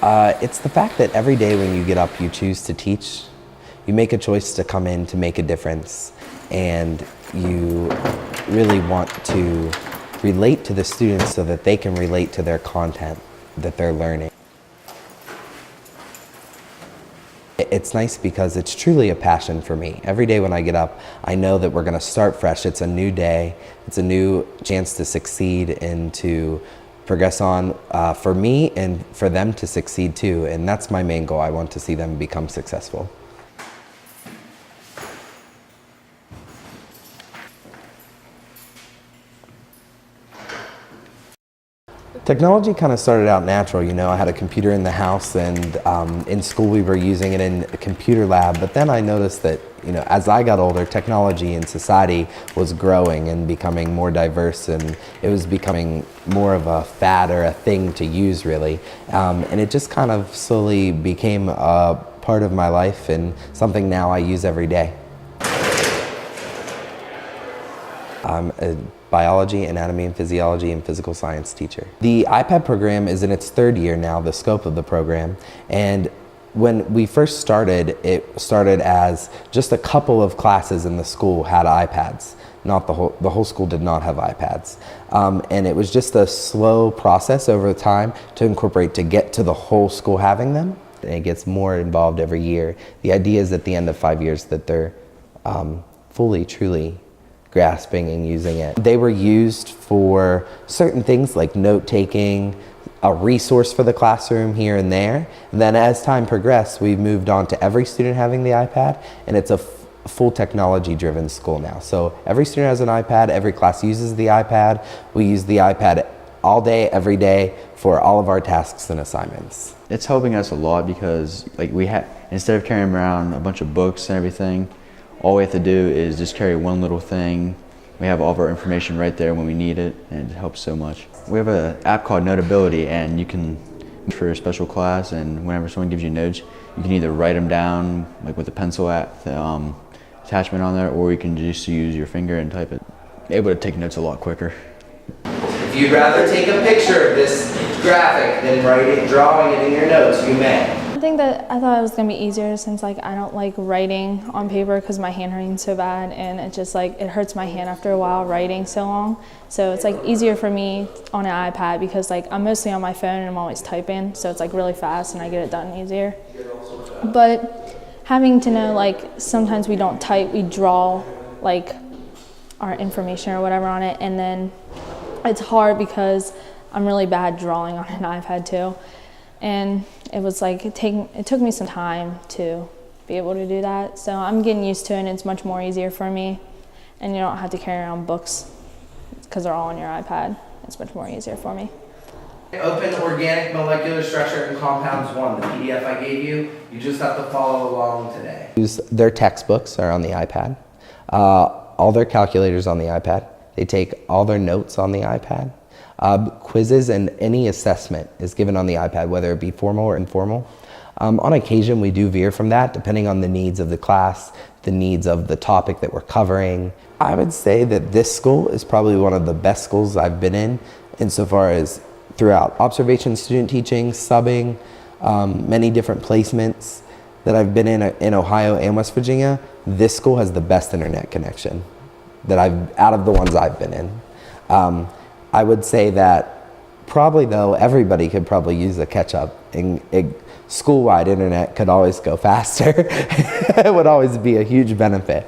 It's the fact that every day when you get up, you choose to teach. You make a choice to come in to make a difference, and you really want to relate to the students so that they can relate to their content that they're learning. It's nice because it's truly a passion for me. Every day when I get up, I know that we're going to start fresh. It's a new day. It's a new chance to succeed and to progress on for me and for them to succeed too. And that's my main goal. I want to see them become successful. Technology kind of started out natural, you know. I had a computer in the house, and in school we were using it in a computer lab, but then I noticed that, you know, as I got older, technology in society was growing and becoming more diverse, and it was becoming more of a fad or a thing to use, really. And it just kind of slowly became a part of my life and something now I use every day. I'm a biology, anatomy and physiology, and physical science teacher. The iPad program is in its third year now, the scope of the program. And when we first started, it started as just a couple of classes in the school had iPads. Not the whole school did not have iPads. And it was just a slow process over time to incorporate to get to the whole school having them. And it gets more involved every year. The idea is at the end of 5 years that they're fully, truly grasping and using it. They were used for certain things like note-taking, a resource for the classroom here and there. And then as time progressed, we've moved on to every student having the iPad, and it's a full technology-driven school now. So every student has an iPad, every class uses the iPad. We use the iPad all day, every day for all of our tasks and assignments. It's helping us a lot because instead of carrying around a bunch of books and everything, all we have to do is just carry one little thing. We have all of our information right there when we need it, and it helps so much. We have an app called Notability, and you can, for a special class, and whenever someone gives you notes, you can either write them down like with a pencil attachment on there, or you can just use your finger and type it. Able to take notes a lot quicker. If you'd rather take a picture of this graphic than drawing it in your notes, you may. I thought it was going to be easier since I don't like writing on paper because my handwriting's so bad, and it just it hurts my hand after a while writing so long. So it's easier for me on an iPad because I'm mostly on my phone and I'm always typing, so it's really fast and I get it done easier. But having to know sometimes we don't type, we draw our information or whatever on it, and then it's hard because I'm really bad drawing on an iPad too. And it was it took me some time to be able to do that. So I'm getting used to it, and it's much more easier for me. And you don't have to carry around books because they're all on your iPad. It's much more easier for me. Open Organic Molecular Structure and Compounds 1, the PDF I gave you. You just have to follow along today. Their textbooks are on the iPad. All their calculators on the iPad. They take all their notes on the iPad. Quizzes and any assessment is given on the iPad, whether it be formal or informal. On occasion, we do veer from that, depending on the needs of the class, the needs of the topic that we're covering. I would say that this school is probably one of the best schools I've been in insofar as throughout observation student teaching, subbing, many different placements that I've been in Ohio and West Virginia. This school has the best internet connection out of the ones I've been in. I would say that probably though, everybody could probably use a catch-up, and school-wide internet could always go faster. It would always be a huge benefit.